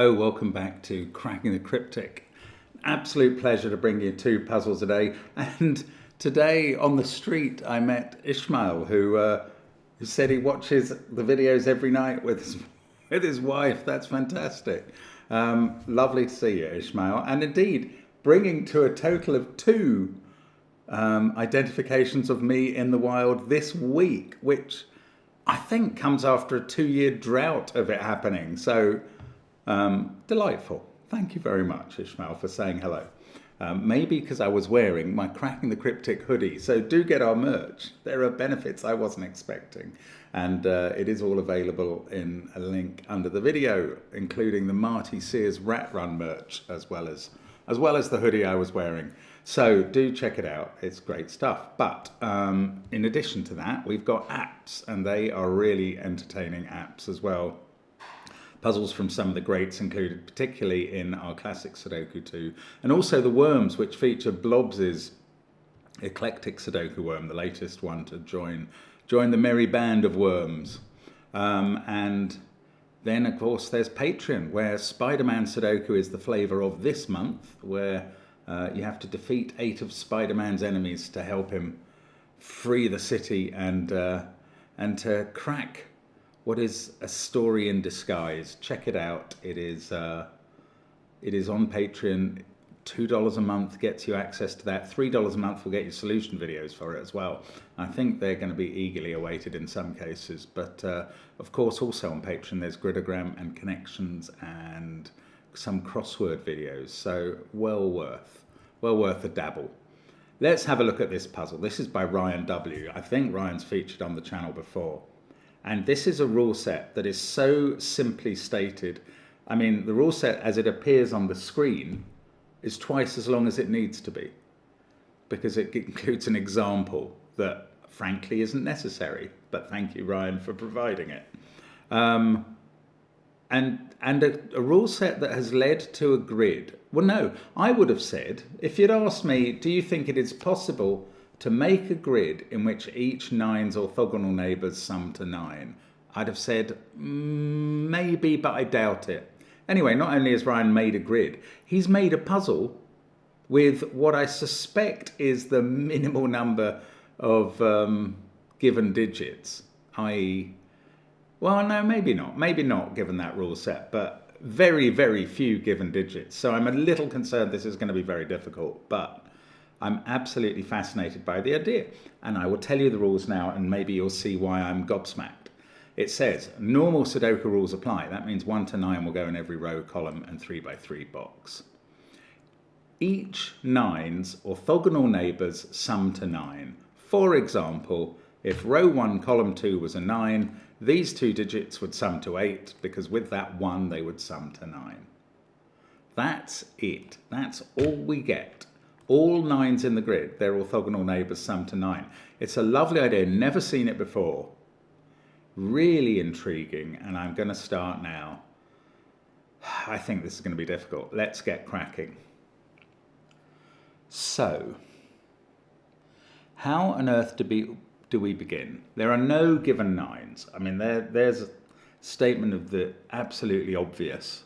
Hello, welcome back to Cracking the Cryptic. Absolute pleasure to bring you 2 puzzles a day. And today on the street I met Ishmael, who said he watches the videos every night with his wife. That's fantastic. Lovely to see you, Ishmael. And indeed, bringing to a total of 2 identifications of me in the wild this week, which I think comes after a 2-year drought of it happening. So delightful. Thank you very much, Ishmael, for saying hello. Maybe because I was wearing my Cracking the Cryptic hoodie. So do get our merch. There are benefits I wasn't expecting. And it is all available in a link under the video, including the Marty Sears Rat Run merch, as well as the hoodie I was wearing. So do check it out. It's great stuff. But in addition to that, we've got apps, and they are really entertaining apps as well. Puzzles from some of the greats included, particularly in our classic Sudoku 2, and also the Worms, which feature Blobz's eclectic Sudoku Worm, the latest one to join the merry band of worms. And then, of course, there's Patreon, where Spider-Man Sudoku is the flavour of this month, where you have to defeat 8 of Spider-Man's enemies to help him free the city and to crack what is a story in disguise. Check it out. It is on Patreon. $2 a month gets you access to that. $3 a month will get you solution videos for it as well. I think they're going to be eagerly awaited in some cases. But of course, also on Patreon, there's gridogram and connections and some crossword videos. So well worth a dabble. Let's have a look at this puzzle. This is by Ryan W. I think Ryan's featured on the channel before. And this is a rule set that is so simply stated. I mean, the rule set as it appears on the screen is twice as long as it needs to be, because it includes an example that frankly isn't necessary. But thank you, Ryan, for providing it. And a rule set that has led to a grid. Well, no, I would have said, if you'd asked me, do you think it is possible to make a grid in which each 9's orthogonal neighbours sum to 9? I'd have said, maybe, but I doubt it. Anyway, not only has Ryan made a grid, he's made a puzzle with what I suspect is the minimal number of given digits, i.e., well, no, maybe not given that rule set, but very, very few given digits. So I'm a little concerned this is going to be very difficult, but I'm absolutely fascinated by the idea. And I will tell you the rules now, and maybe you'll see why I'm gobsmacked. It says, normal Sudoku rules apply. That means 1 to 9 will go in every row, column, and 3 by 3 box. Each 9's orthogonal neighbours sum to 9. For example, if row 1, column 2 was a 9, these 2 digits would sum to 8, because with that 1, they would sum to 9. That's it. That's all we get. All 9's in the grid, their orthogonal neighbours sum to 9. It's a lovely idea, never seen it before. Really intriguing, and I'm going to start now. I think this is going to be difficult. Let's get cracking. So, how on earth do we begin? There are no given 9's. I mean, there's a statement of the absolutely obvious.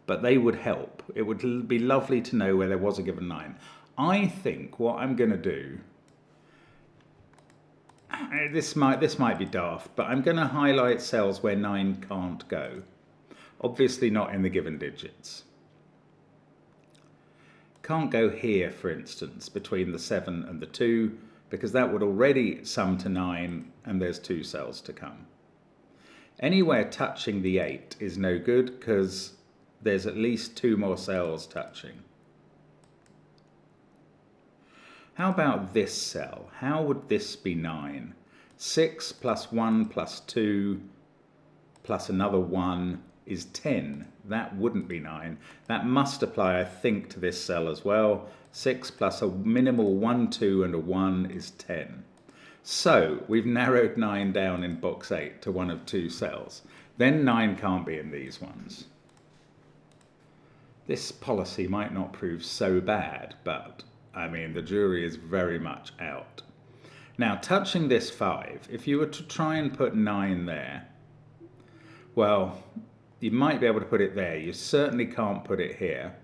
But they would help. It would be lovely to know where there was a given 9. I think what I'm going to do, this might be daft, but I'm going to highlight cells where 9 can't go. Obviously not in the given digits. Can't go here, for instance, between the 7 and the 2, because that would already sum to 9, and there's 2 cells to come. Anywhere touching the 8 is no good, because there's at least 2 more cells touching. How about this cell? How would this be 9? 6 plus 1 plus 2 plus another 1 is 10. That wouldn't be 9. That must apply, I think, to this cell as well. 6 plus a minimal 1, 2 and a 1 is 10. So we've narrowed 9 down in box 8 to one of 2 cells. Then 9 can't be in these ones. This policy might not prove so bad, but I mean, the jury is very much out. Now, touching this 5, if you were to try and put 9 there, well, You might be able to put it there. You certainly can't put it here,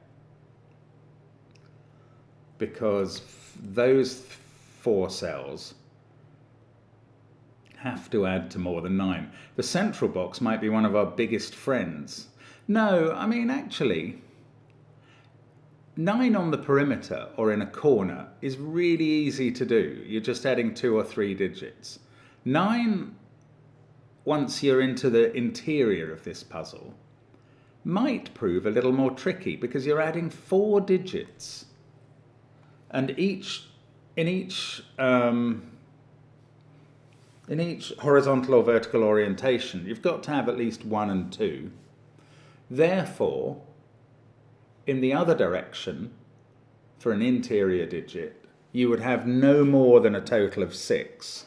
because those 4 cells have to add to more than 9. The central box might be one of our biggest friends. No, I mean, actually, 9 on the perimeter or in a corner is really easy to do. You're just adding 2 or 3 digits. 9, once you're into the interior of this puzzle, might prove a little more tricky, because you're adding 4 digits. And in each horizontal or vertical orientation, you've got to have at least 1 and 2. Therefore, in the other direction, for an interior digit, you would have no more than a total of 6.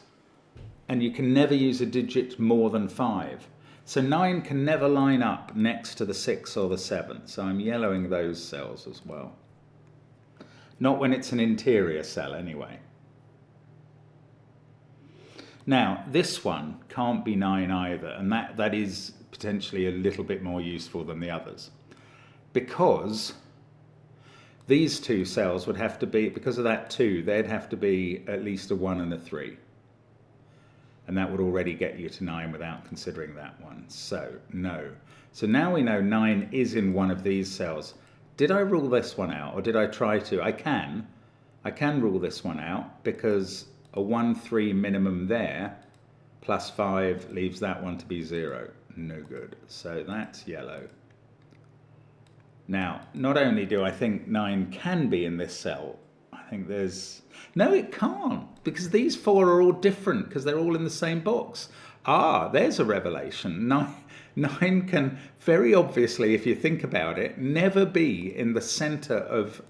And you can never use a digit more than 5. So 9 can never line up next to the 6 or the 7. So I'm yellowing those cells as well. Not when it's an interior cell anyway. Now, this one can't be 9 either, and that is potentially a little bit more useful than the others, because these 2 cells would have to be, because of that 2, they'd have to be at least a 1 and a 3. And that would already get you to 9 without considering that one. So, no. So now we know 9 is in one of these cells. Did I rule this one out, or did I try to? I can rule this one out, because a 1, 3 minimum there, plus 5 leaves that one to be 0. No good. So that's yellow. Now, not only do I think 9 can be in this cell, I think there's... No, it can't, because these 4 are all different, because they're all in the same box. Ah, there's a revelation. 9 can, very obviously, if you think about it, never be in the center of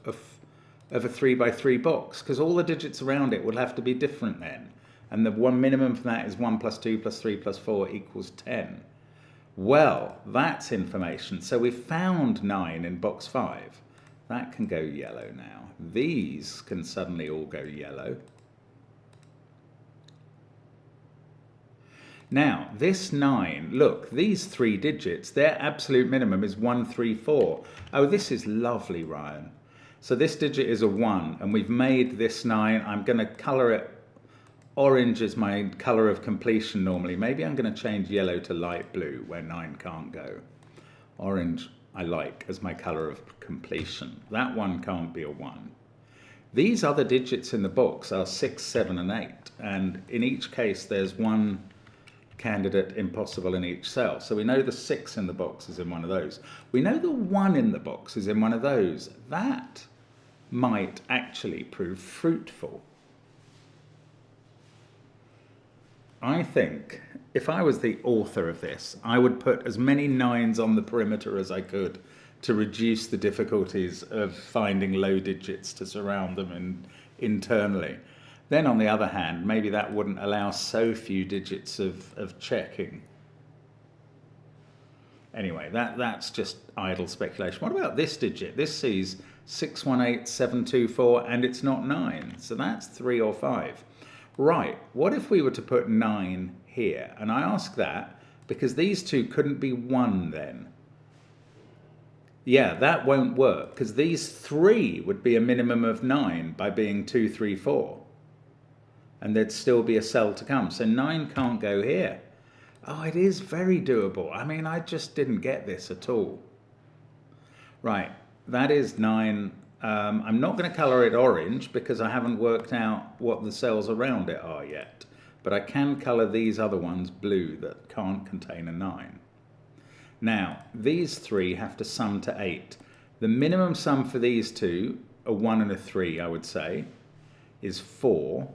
a 3 by 3 box, because all the digits around it will have to be different then. And the one minimum for that is 1 plus 2 plus 3 plus 4 equals 10. Well, that's information. So we found 9 in box 5. That can go yellow now. These can suddenly all go yellow. Now, this 9, look, these 3 digits, their absolute minimum is 1, 3, 4. Oh, this is lovely, Ryan. So this digit is a 1, and we've made this 9. I'm going to colour it. Orange is my colour of completion normally. Maybe I'm going to change yellow to light blue where 9 can't go. Orange I like as my colour of completion. That one can't be a 1. These other digits in the box are 6, 7 and 8. And in each case there's one candidate impossible in each cell. So we know the 6 in the box is in one of those. We know the 1 in the box is in one of those. That might actually prove fruitful. I think if I was the author of this, I would put as many 9s on the perimeter as I could to reduce the difficulties of finding low digits to surround them internally. Then on the other hand, maybe that wouldn't allow so few digits of checking. Anyway, that's just idle speculation. What about this digit? This sees 618724 and it's not 9. So that's 3 or 5. Right, what if we were to put 9 here? And I ask that because these 2 couldn't be 1 then. Yeah, that won't work, because these 3 would be a minimum of 9 by being 2, 3, 4. And there'd still be a cell to come. So 9 can't go here. Oh, it is very doable. I mean, I just didn't get this at all. Right, that is 9. I'm not going to colour it orange because I haven't worked out what the cells around it are yet. But I can colour these other ones blue that can't contain a 9. Now, these 3 have to sum to 8. The minimum sum for these 2, a 1 and a 3, I would say, is 4.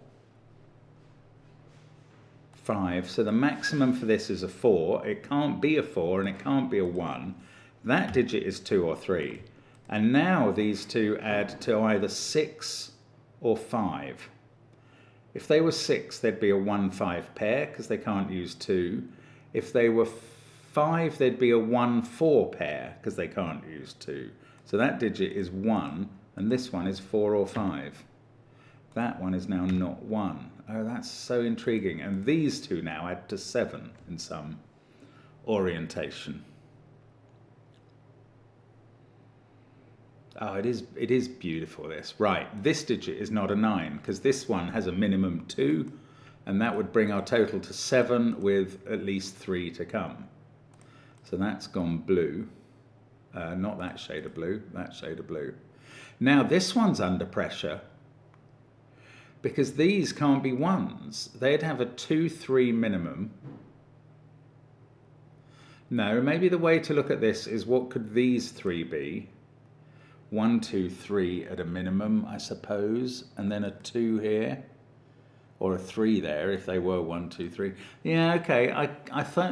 5. So the maximum for this is a 4. It can't be a 4 and it can't be a 1. That digit is 2 or 3. And now these 2 add to either 6 or 5. If they were 6, they'd be a 1-5 pair because they can't use 2. If they were 5, they'd be a 1-4 pair because they can't use 2. So that digit is 1, and this one is 4 or 5. That one is now not 1. Oh, that's so intriguing. And these 2 now add to 7 in some orientation. Oh, it is beautiful, this. Right, this digit is not a 9, because this one has a minimum 2, and that would bring our total to 7 with at least 3 to come. So that's gone blue. Not that shade of blue, that shade of blue. Now this one's under pressure, because these can't be 1s. They'd have a 2, 3 minimum. No, maybe the way to look at this is, what could these 3 be? 1, 2, 3 at a minimum, I suppose, and then a 2 here, or a 3 there if they were 1, 2, 3. Yeah, okay. I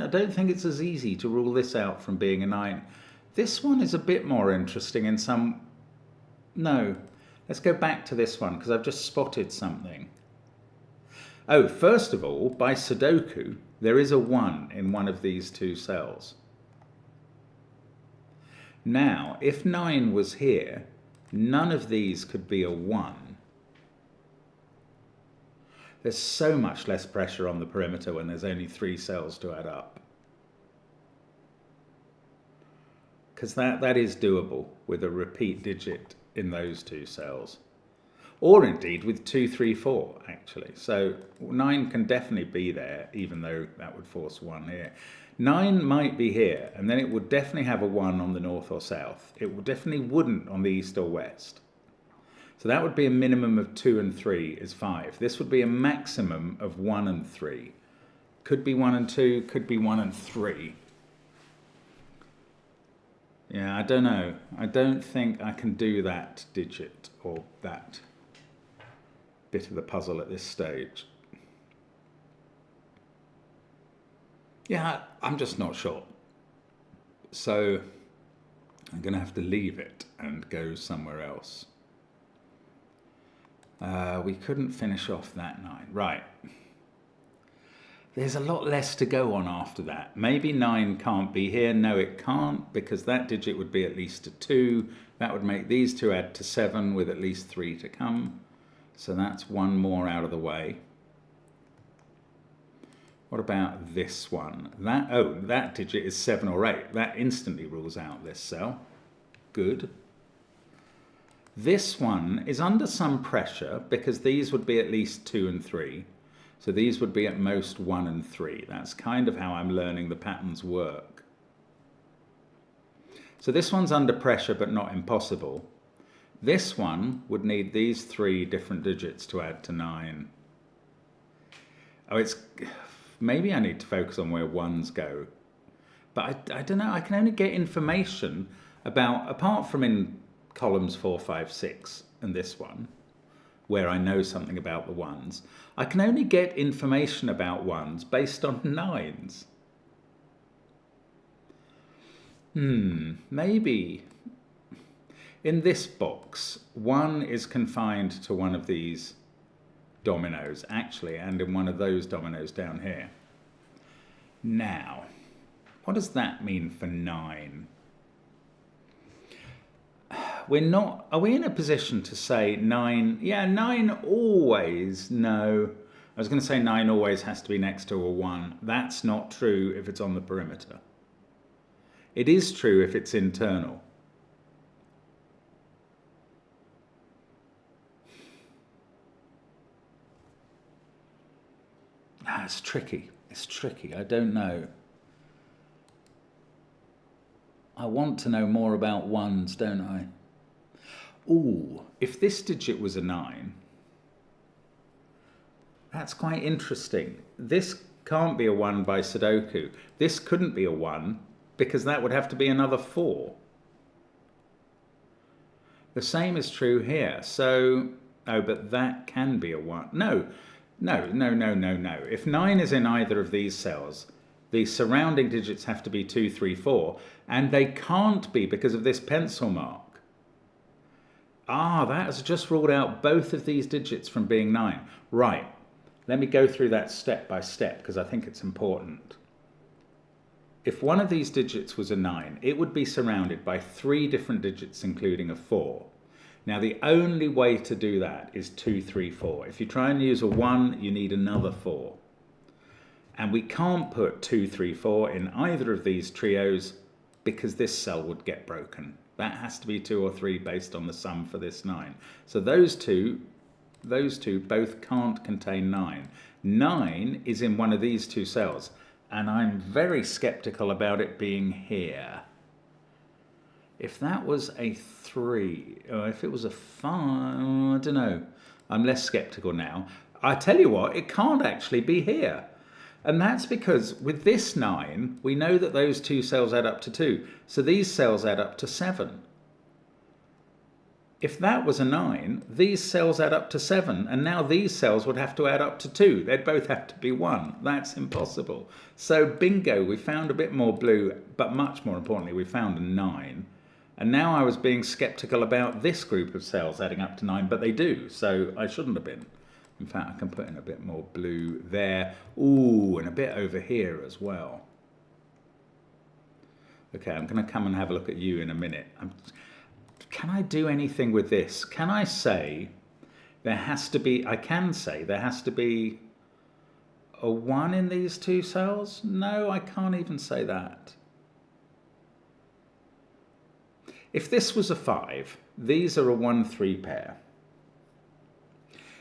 don't think it's as easy to rule this out from being a 9. This one is a bit more interesting in some. No, let's go back to this one, because I've just spotted something. Oh, first of all, by Sudoku, there is a 1 in one of these 2 cells. Now, if 9 was here, none of these could be a 1. There's so much less pressure on the perimeter when there's only 3 cells to add up. Because that is doable with a repeat digit in those 2 cells. Or indeed with 2, 3, 4, actually. So 9 can definitely be there, even though that would force 1 here. 9 might be here, and then it would definitely have a 1 on the north or south. It definitely wouldn't on the east or west. So that would be a minimum of 2 and 3 is 5. This would be a maximum of 1 and 3. Could be 1 and 2, could be 1 and 3. Yeah, I don't know. I don't think I can do that digit or that bit of the puzzle at this stage. Yeah, I'm just not sure. So I'm going to have to leave it and go somewhere else. We couldn't finish off that 9. Right. There's a lot less to go on after that. Maybe 9 can't be here. No, it can't, because that digit would be at least a 2. That would make these 2 add to 7 with at least 3 to come. So that's 1 more out of the way. What about this one? That digit is 7 or 8. That instantly rules out this cell. Good. This one is under some pressure, because these would be at least 2 and 3. So these would be at most 1 and 3. That's kind of how I'm learning the patterns work. So this one's under pressure, but not impossible. This one would need these 3 different digits to add to 9. Oh, maybe I need to focus on where 1s go. But I don't know, I can only get information about, apart from in columns 4, 5, 6 and this one, where I know something about the 1s, I can only get information about 1s based on 9s. Maybe in this box, 1 is confined to one of these dominoes, actually, and in one of those dominoes down here. Now, what does that mean for 9? Are we in a position to say 9? Yeah, 9 always, no. I was going to say 9 always has to be next to a 1. That's not true if it's on the perimeter. It is true if it's internal. It's tricky. It's tricky. I don't know. I want to know more about 1s, don't I? Ooh, if this digit was a 9, that's quite interesting. This can't be a 1 by Sudoku. This couldn't be a 1, because that would have to be another 4. The same is true here. So, but that can be a 1. No. If 9 is in either of these cells, the surrounding digits have to be 2, 3, 4, and they can't be because of this pencil mark. That has just ruled out both of these digits from being 9. Right, let me go through that step by step, because I think it's important. If one of these digits was a 9, it would be surrounded by 3 different digits, including a 4. Now, the only way to do that is 2, 3, 4. If you try and use a 1, you need another 4. And we can't put 2, 3, 4 in either of these trios, because this cell would get broken. That has to be 2 or 3 based on the sum for this 9. So those two both can't contain 9. 9 is in one of these two cells, and I'm very skeptical about it being here. If that was a 3, or if it was a 5, I don't know. I'm less skeptical now. I tell you what, it can't actually be here. And that's because with this 9, we know that those two cells add up to 2. So these cells add up to 7. If that was a 9, these cells add up to 7. And now these cells would have to add up to 2. They'd both have to be 1. That's impossible. So bingo, we found a bit more blue, but much more importantly, we found a 9. And now I was being skeptical about this group of cells adding up to 9, but they do. So I shouldn't have been. In fact, I can put in a bit more blue there. Ooh, and a bit over here as well. Okay, I'm going to come and have a look at you in a minute. Can I do anything with this? Can I say there has to be, I can say there has to be a 1 in these two cells? No, I can't even say that. If this was a 5, these are a 1-3 pair.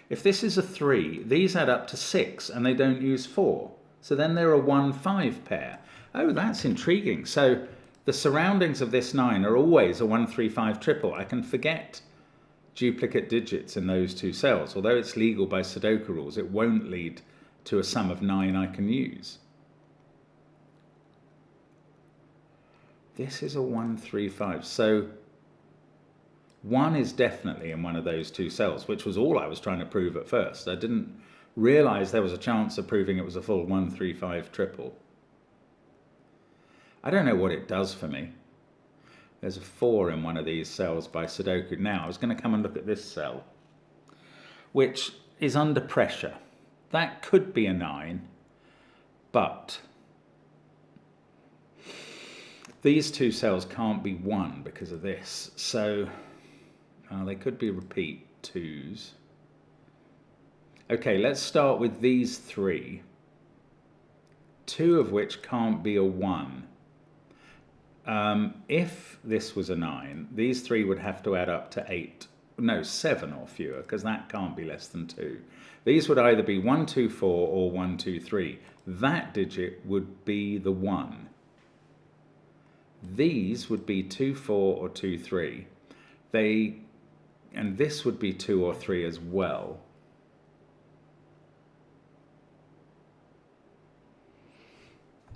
If this is a 3, these add up to 6 and they don't use 4. So then they're a 1-5 pair. Oh, that's intriguing. So the surroundings of this 9 are always a 1-3-5 triple. I can forget duplicate digits in those two cells. Although it's legal by Sudoku rules, it won't lead to a sum of 9 I can use. This is a 1-3-5. So 1 is definitely in one of those two cells, which was all I was trying to prove at first. I didn't realise there was a chance of proving it was a full 1-3-5 triple. I don't know what it does for me. There's a 4 in one of these cells by Sudoku. Now, I was going to come and look at this cell, which is under pressure. That could be a 9, but these two cells can't be 1 because of this. So they could be repeat 2s. Okay, let's start with these 3. 2 of which can't be a 1. If this was a 9, these 3 would have to add up to 8. No, 7 or fewer, because that can't be less than 2. These would either be 1, 2, 4 or 1, 2, 3. That digit would be the 1. These would be 2, 4 or 2, 3. And this would be 2 or 3 as well.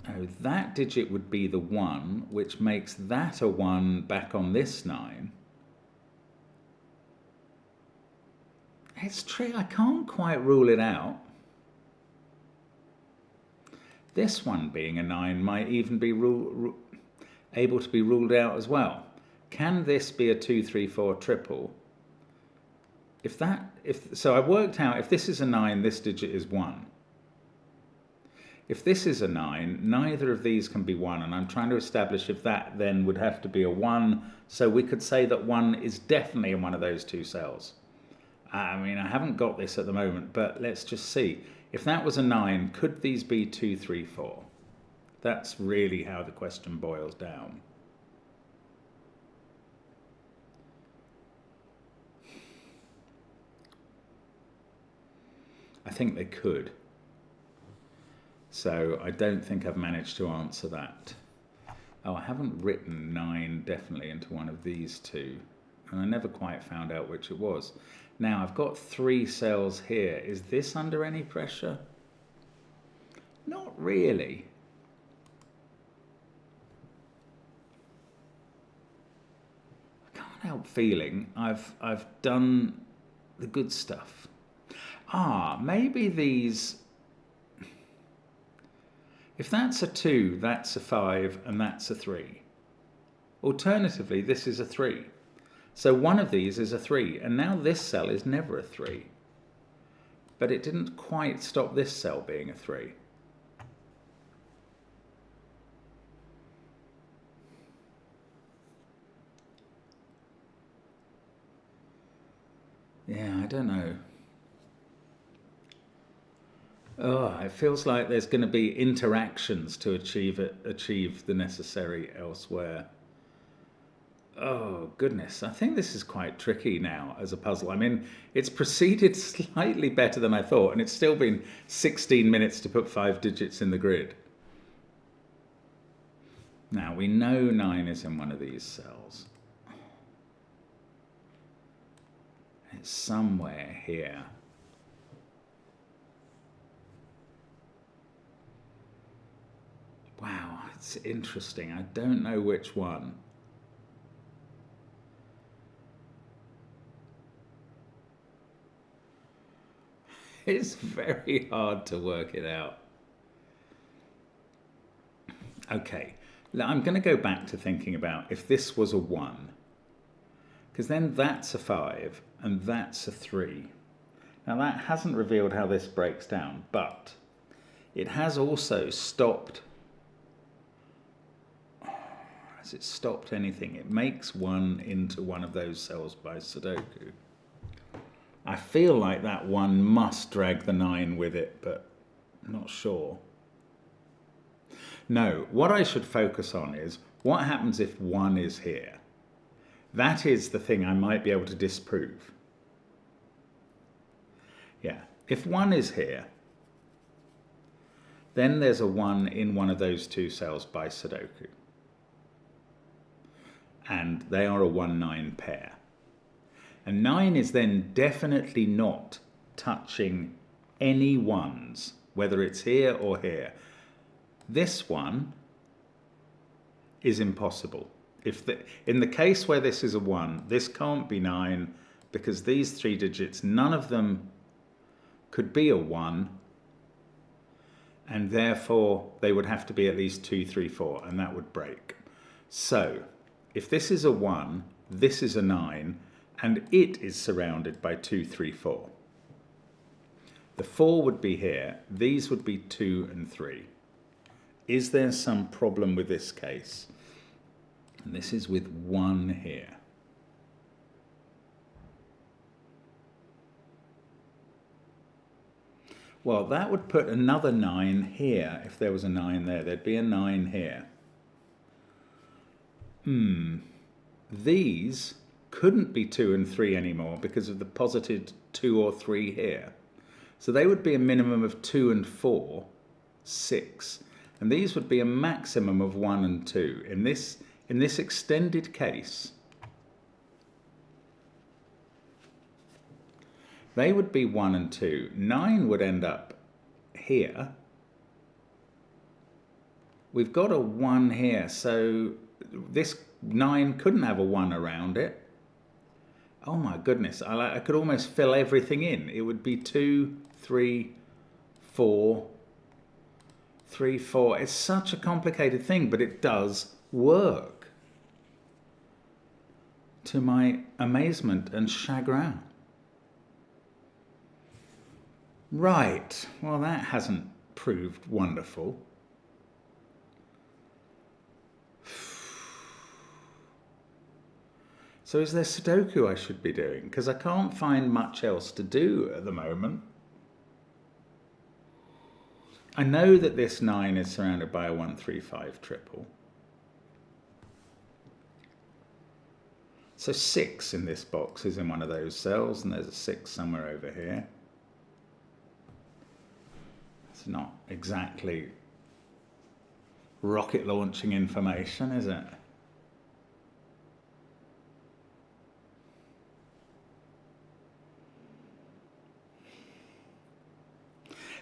Oh, that digit would be the 1, which makes that a 1 back on this 9. It's true, I can't quite rule it out. This one being a 9 might even be able to be ruled out as well. Can this be a 2, 3, 4 triple? So I've worked out if this is a 9, this digit is 1. If this is a 9, neither of these can be 1, and I'm trying to establish if that then would have to be a 1, so we could say that 1 is definitely in one of those two cells. I mean, I haven't got this at the moment, but let's just see. If that was a 9, could these be 2, 3, 4? That's really how the question boils down. I think they could. So I don't think I've managed to answer that. Oh, I haven't written 9 definitely into one of these two. And I never quite found out which it was. Now I've got 3 cells here. Is this under any pressure? Not really. I can't help feeling I've done the good stuff. Maybe these... If that's a 2, that's a 5, and that's a 3. Alternatively, this is a 3. So one of these is a 3, and now this cell is never a 3. But it didn't quite stop this cell being a 3. Yeah, I don't know. Oh, it feels like there's going to be interactions to achieve the necessary elsewhere. Oh, goodness. I think this is quite tricky now as a puzzle. I mean, it's proceeded slightly better than I thought, and it's still been 16 minutes to put 5 digits in the grid. Now, we know 9 is in one of these cells. It's somewhere here. Wow, it's interesting. I don't know which one. It's very hard to work it out. Okay, I'm going to go back to thinking about if this was a 1, because then that's a 5 and that's a 3. Now that hasn't revealed how this breaks down, but it has also stopped. Has it stopped anything? It makes 1 into one of those cells by Sudoku. I feel like that 1 must drag the 9 with it, but I'm not sure. No, what I should focus on is what happens if 1 is here. That is the thing I might be able to disprove. Yeah, if 1 is here, then there's a 1 in one of those 2 cells by Sudoku. And they are a 1-9 pair. And 9 is then definitely not touching any 1s, whether it's here or here. This one is impossible. In the case where this is a 1, this can't be 9 because these 3 digits, none of them could be a 1, and therefore they would have to be at least 2, 3, 4, and that would break. So if this is a 1, this is a 9, and it is surrounded by 2, 3, 4. The 4 would be here, these would be 2 and 3. Is there some problem with this case? And this is with 1 here. Well, that would put another 9 here. If there was a 9 there, there'd be a 9 here. These couldn't be 2 and 3 anymore because of the posited 2 or 3 here. So they would be a minimum of 2 and 4, 6. And these would be a maximum of 1 and 2. In this extended case, they would be 1 and 2. 9 would end up here. We've got a 1 here, so this 9 couldn't have a 1 around it. Oh my goodness, I could almost fill everything in. It would be 2, 3, 4, 3, 4. It's such a complicated thing, but it does work. To my amazement and chagrin. Right, well that hasn't proved wonderful. So is there Sudoku I should be doing? Because I can't find much else to do at the moment. I know that this 9 is surrounded by a 1, 3, 5 triple. So 6 in this box is in one of those cells, and there's a 6 somewhere over here. It's not exactly rocket launching information, is it?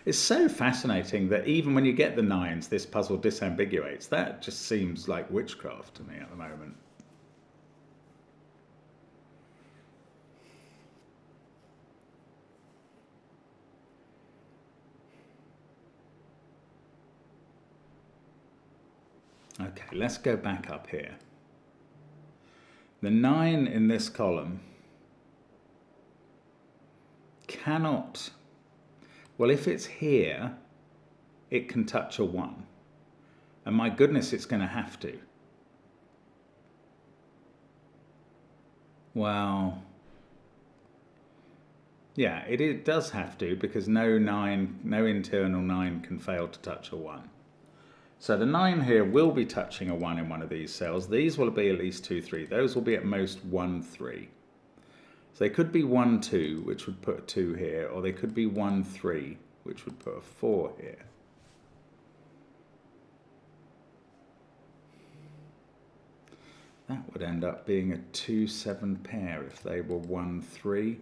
It's so fascinating that even when you get the 9s, this puzzle disambiguates. That just seems like witchcraft to me at the moment. Okay, let's go back up here. The 9 in this column cannot... Well, if it's here, it can touch a 1. And my goodness, it's going to have to. Well, yeah, it does have to, because no internal 9 can fail to touch a 1. So the 9 here will be touching a 1 in one of these cells. These will be at least 2, 3. Those will be at most 1, 3. So they could be 1, 2, which would put a 2 here, or they could be 1, 3, which would put a 4 here. That would end up being a 2, 7 pair if they were 1, 3.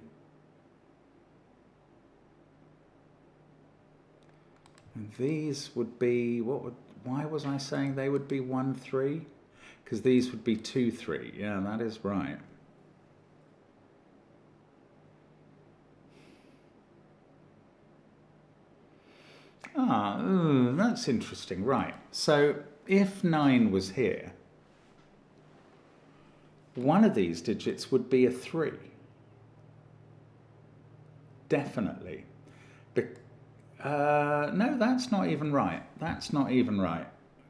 And these would be, why was I saying they would be 1, 3? Because these would be 2, 3. Yeah, that is right. That's interesting. Right. So if 9 was here, one of these digits would be a 3. Definitely. No, that's not even right. That's not even right.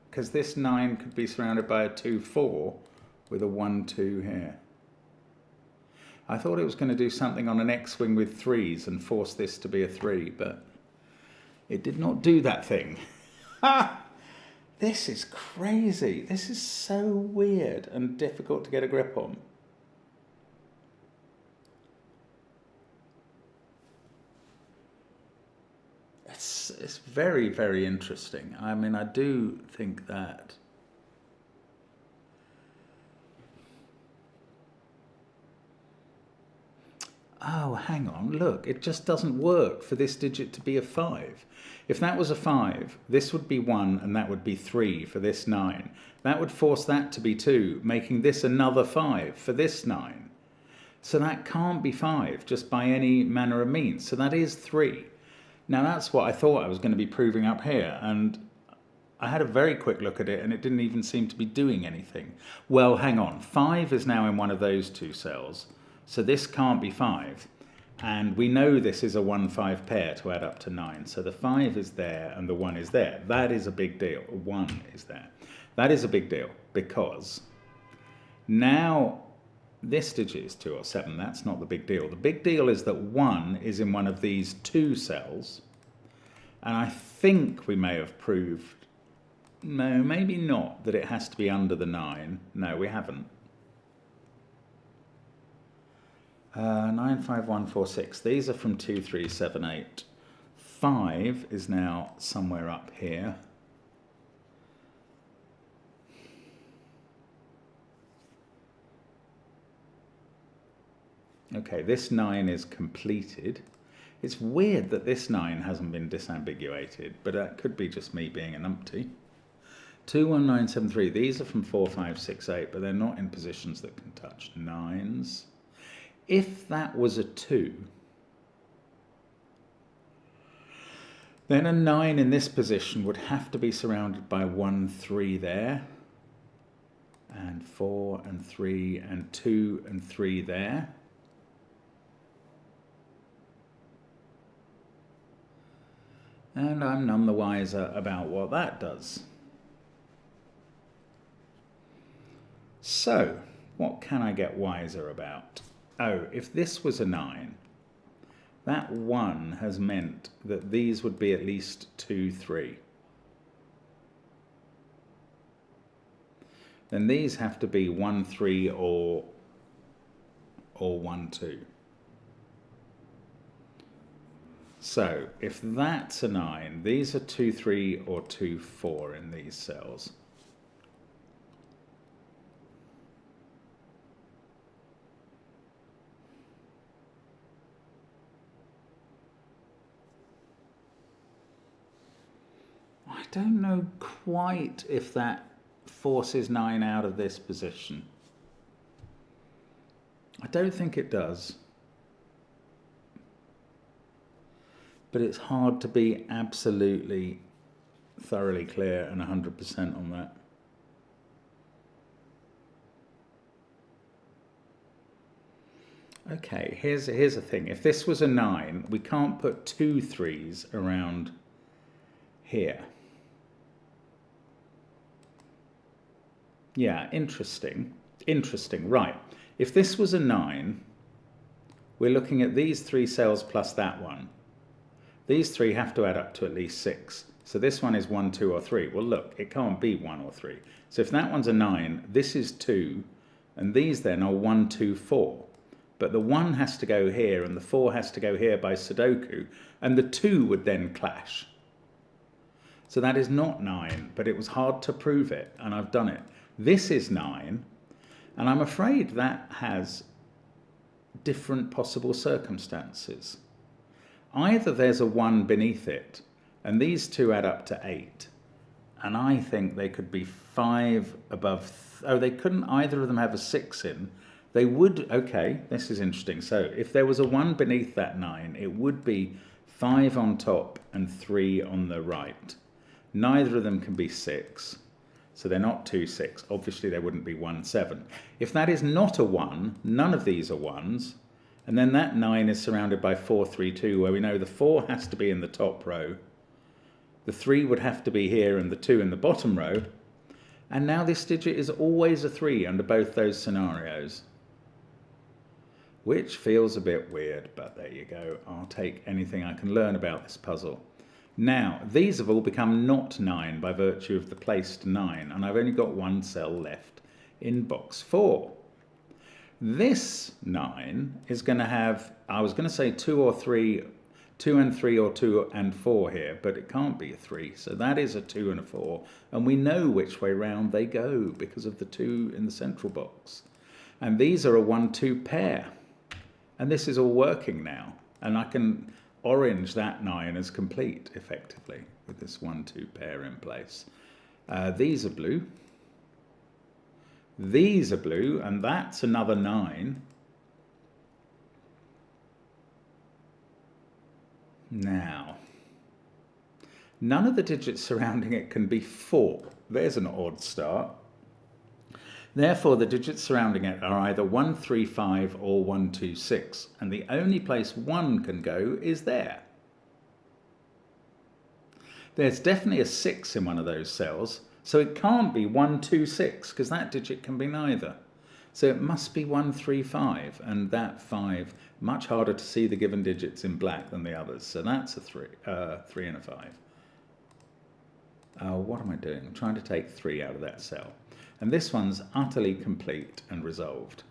Because this 9 could be surrounded by a 2, 4 with a 1, 2 here. I thought it was going to do something on an X-wing with 3s and force this to be a 3, but it did not do that thing. This is crazy. This is so weird and difficult to get a grip on. It's very, very interesting. I mean, I do think that oh, hang on, look, it just doesn't work for this digit to be a 5. If that was a 5, this would be 1 and that would be 3 for this 9. That would force that to be 2, making this another 5 for this 9. So that can't be 5 just by any manner of means. So that is 3. Now that's what I thought I was going to be proving up here, and I had a very quick look at it and it didn't even seem to be doing anything. Well, hang on, 5 is now in one of those two cells, so this can't be 5. And we know this is a 1-5 pair to add up to 9, so the 5 is there and the 1 is there. That is a big deal. 1 is there. That is a big deal because now this digit is 2 or 7, that's not the big deal. The big deal is that 1 is in one of these two cells, and I think we may have proved, no, maybe not, that it has to be under the 9. No, we haven't. 9, 5, 1, 4, 6. These are from 2, 3, 7, 8. 5 is now somewhere up here. Okay, this 9 is completed. It's weird that this 9 hasn't been disambiguated, but that could be just me being a numpty. 2, 1, 9, 7, 3. These are from 4, 5, 6, 8, but they're not in positions that can touch 9s. If that was a 2, then a 9 in this position would have to be surrounded by 1, 3 there, and 4 and 3 and 2 and 3 there. And I'm none the wiser about what that does. So, what can I get wiser about? Oh, if this was a 9, that 1 has meant that these would be at least 2, 3. Then these have to be 1, 3 or 1, 2. So, if that's a 9, these are 2, 3 or 2, 4 in these cells. I don't know quite if that forces 9 out of this position. I don't think it does. But it's hard to be absolutely thoroughly clear and 100% on that. Okay, here's the thing. If this was a 9, we can't put 2 3s around here. Yeah, interesting. Interesting, right. If this was a 9, we're looking at these 3 cells plus that one. These 3 have to add up to at least 6. So this one is 1, 2 or 3. Well look, it can't be 1 or 3. So if that one's a 9, this is 2, and these then are 1, 2, 4. But the 1 has to go here and the 4 has to go here by Sudoku, and the 2 would then clash. So that is not 9, but it was hard to prove it, and I've done it. This is 9, and I'm afraid that has different possible circumstances. Either there's a 1 beneath it, and these two add up to 8, and I think they could be 5 above. Oh, they couldn't either of them have a 6 in. They would. Okay, this is interesting. So if there was a 1 beneath that 9, it would be 5 on top and 3 on the right. Neither of them can be 6, so they're not 2, 6. Obviously they wouldn't be 1, 7. If that is not a 1, none of these are 1s, and then that 9 is surrounded by 4, 3, 2, where we know the 4 has to be in the top row, the 3 would have to be here, and the 2 in the bottom row, and now this digit is always a 3 under both those scenarios, which feels a bit weird, but there you go. I'll take anything I can learn about this puzzle. Now, these have all become not 9 by virtue of the placed 9, and I've only got one cell left in box 4. This 9 is going to have, I was going to say 2 or 3, 2 and 3 or 2 and 4 here, but it can't be a 3, so that is a 2 and a 4, and we know which way round they go because of the 2 in the central box. And these are a 1, 2 pair, and this is all working now, and I can orange that 9 as complete effectively with this 1, 2 pair in place. These are blue. These are blue, and that's another 9. Now, none of the digits surrounding it can be 4. There's an odd start. Therefore, the digits surrounding it are either 1, 3, 5 or 1, 2, 6, and the only place 1 can go is there. There's definitely a 6 in one of those cells, so it can't be 1, 2, 6, because that digit can be neither. So it must be 1, 3, 5, and that 5, much harder to see the given digits in black than the others, so that's a 3 and a 5. What am I doing? I'm trying to take 3 out of that cell. And this one's utterly complete and resolved.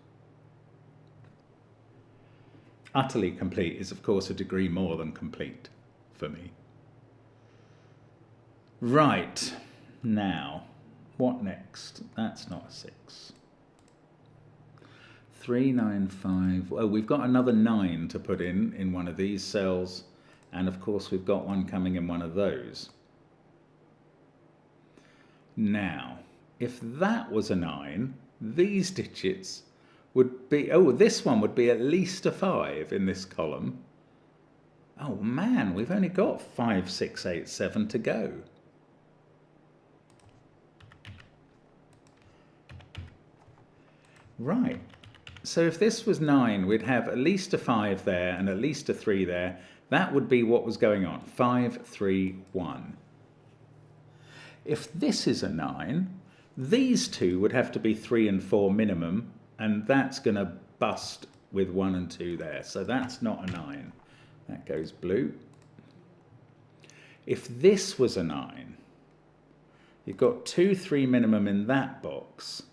Utterly complete is, of course, a degree more than complete for me. Right, now, what next? That's not a 6. 3, 9, 5. Oh, we've got another 9 to put in one of these cells, and of course we've got one coming in one of those. Now, if that was a 9, these digits would be, oh, this one would be at least a 5 in this column. Oh man, we've only got 5, 6, 8, 7 to go. Right, so if this was 9, we'd have at least a 5 there and at least a 3 there. That would be what was going on, 5, 3, 1. If this is a 9, these two would have to be 3 and 4 minimum, and that's going to bust with 1 and 2 there. So that's not a 9. That goes blue. If this was a 9, you've got 2, 3 minimum in that box.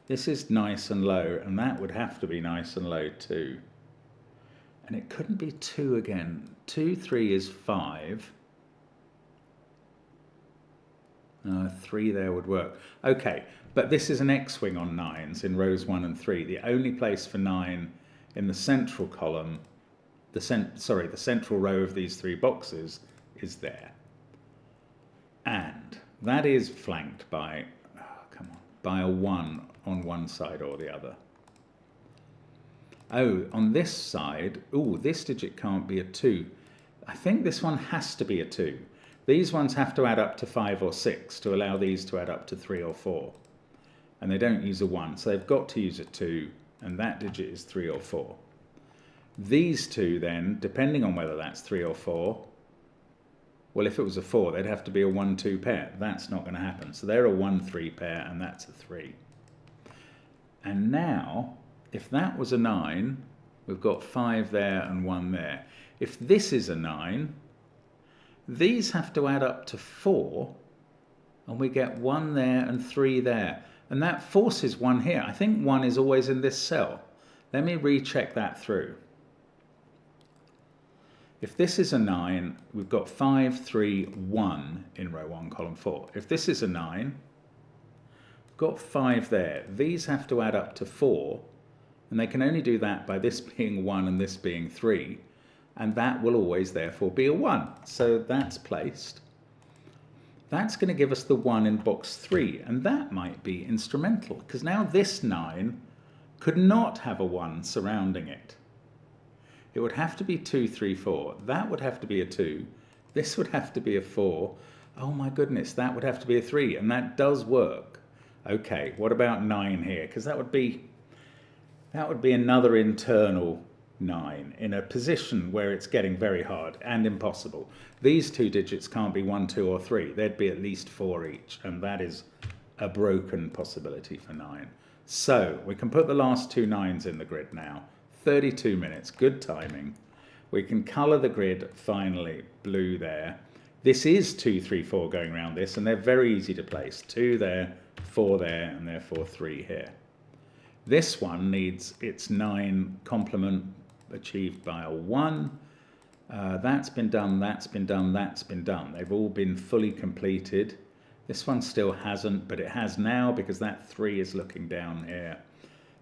This is nice and low, and that would have to be nice and low too. And it couldn't be 2 again. 2, 3 is 5. 3 there would work. Okay, but this is an X-wing on 9s in rows 1 and 3. The only place for 9 in the central column, the central row of these 3 boxes is there. And that is flanked by, by a 1 on one side or the other. Oh, on this side, oh, this digit can't be a 2. I think this one has to be a 2. These ones have to add up to 5 or 6 to allow these to add up to 3 or 4. And they don't use a 1, so they've got to use a 2, and that digit is 3 or 4. These two then, depending on whether that's 3 or 4, well, if it was a 4, they'd have to be a 1, 2 pair. That's not going to happen. So they're a 1, 3 pair, and that's a 3. And now, if that was a 9, we've got 5 there and 1 there. If this is a 9, These have to add up to 4, and we get 1 there and 3 there. And that forces 1 here. I think 1 is always in this cell. Let me recheck that through. If this is a 9, we've got 5, 3, 1 in row 1, column 4. If this is a 9, we've got 5 there. These have to add up to 4, and they can only do that by this being 1 and this being 3, and that will always therefore be a 1. So that's placed. That's going to give us the 1 in box 3, and that might be instrumental, because now this 9 could not have a 1 surrounding it. It would have to be 2, 3, 4. That would have to be a 2. This would have to be a 4. Oh my goodness, that would have to be a 3, and that does work. Okay, what about 9 here? Because that would be another internal 9 in a position where it's getting very hard and impossible. These 2 digits can't be 1, 2, or 3. There'd be at least 4 each, and that is a broken possibility for 9. So we can put the last 2 9s in the grid now. 32 minutes, good timing. We can colour the grid finally blue there. This is 2, 3, 4 going around this, and they're very easy to place. 2 there, 4 there, and therefore 3 here. This one needs its 9 complement achieved by a 1. That's been done, that's been done, that's been done. They've all been fully completed. This one still hasn't, but it has now because that 3 is looking down here.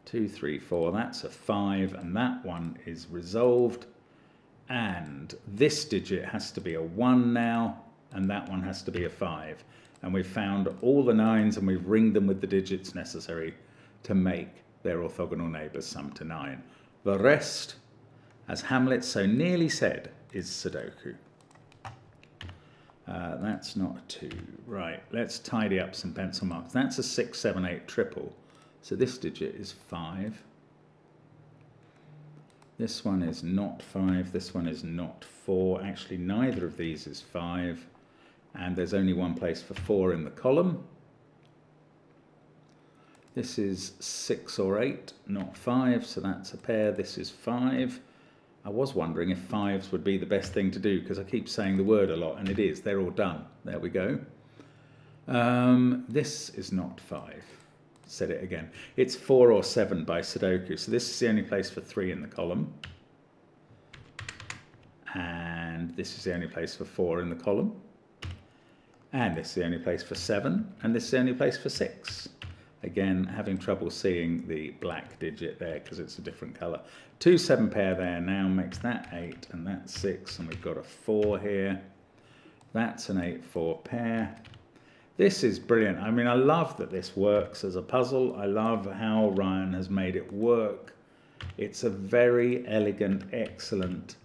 2, 3, 4, that's a 5, and that one is resolved. And this digit has to be a 1 now, and that one has to be a 5. And we've found all the 9s, and we've ringed them with the digits necessary to make their orthogonal neighbours sum to 9. The rest, as Hamlet so nearly said, is Sudoku. That's not a 2. Right, let's tidy up some pencil marks. That's a 6, 7, 8 triple. So this digit is 5. This one is not 5. This one is not 4. Actually, neither of these is 5. And there's only one place for 4 in the column. This is 6 or 8, not 5. So that's a pair. This is 5. I was wondering if 5s would be the best thing to do because I keep saying the word a lot, and it is. They're all done. There we go. This is not 5. Said it again. It's 4 or 7 by Sudoku. So this is the only place for 3 in the column. And this is the only place for 4 in the column. And this is the only place for 7. And this is the only place for 6. Again, having trouble seeing the black digit there because it's a different colour. 2, 7 pair there now makes that 8 and that's 6. And we've got a 4 here. That's an 8, 4 pair. This is brilliant. I mean, I love that this works as a puzzle. I love how Ryan has made it work. It's a very elegant, excellent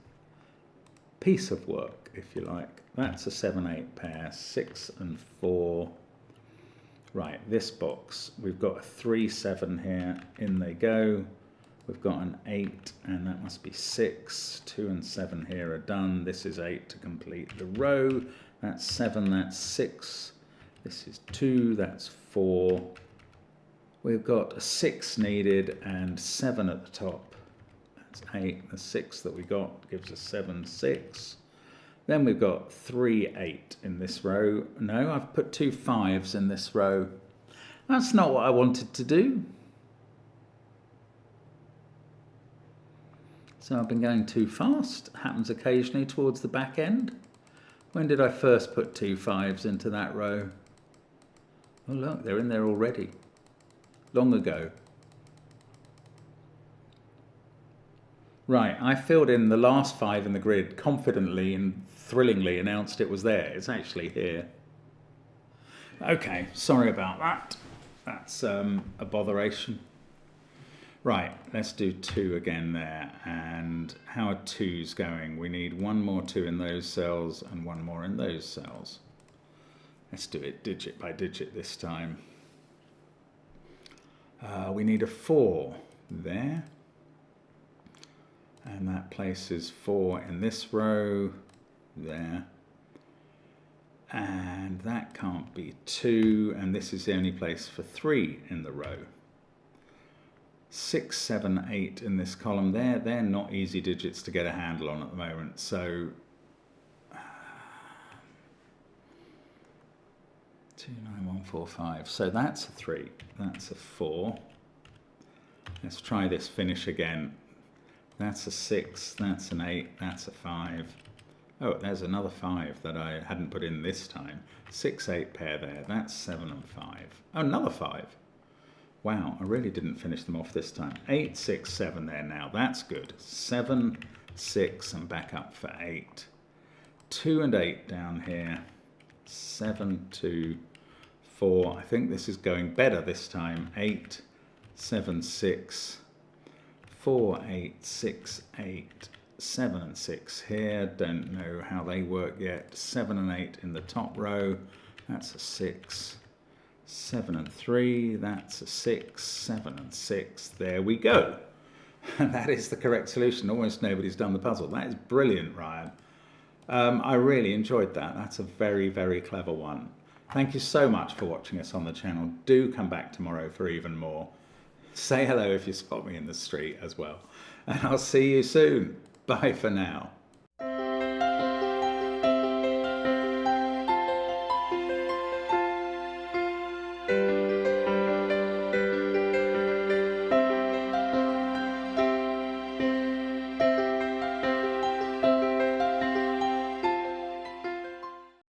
piece of work, if you like. That's a 7, 8 pair, 6 and 4. Right, this box, we've got a 3, 7 here. In they go. We've got an 8, and that must be 6. 2 and 7 here are done. This is 8 to complete the row. That's 7, that's 6. This is 2, that's 4. We've got a 6 needed and 7 at the top. That's 8. The 6 that we got gives us 7, 6. Then we've got 3, 8 in this row. No, I've put 2 5s in this row. That's not what I wanted to do. So I've been going too fast. Happens occasionally towards the back end. When did I first put 2 5s into that row? Oh look, they're in there already. Long ago. Right, I filled in the last 5 in the grid confidently and thrillingly announced it was there. It's actually here. Okay, sorry about that. That's a botheration. Right, let's do 2 again there. And how are 2s going? We need 1 more 2 in those cells and 1 more in those cells. Let's do it digit by digit this time. We need a 4 there. And that places 4 in this row, there. And that can't be 2, and this is the only place for 3 in the row. 6, 7, 8 in this column there. They're not easy digits to get a handle on at the moment, so 29145. So that's a 3. That's a 4. Let's try this finish again. That's a 6. That's an 8. That's a 5. Oh, there's another 5 that I hadn't put in this time. 6, 8 pair there. That's 7 and 5. Oh, another 5. Wow, I really didn't finish them off this time. 8, 6, 7 there now. That's good. 7, 6 and back up for 8. 2 and 8 down here. 7, 2, 4. I think this is going better this time. 8, 7, 6. 4, 8, 6, 8. 7 and 6 here. Don't know how they work yet. 7 and 8 in the top row. That's a 6. 7 and 3. That's a 6. 7 and 6. There we go. And that is the correct solution. Almost nobody's done the puzzle. That is brilliant, Ryan. I really enjoyed that. That's a very, very clever one. Thank you so much for watching us on the channel. Do come back tomorrow for even more. Say hello if you spot me in the street as well. And I'll see you soon. Bye for now.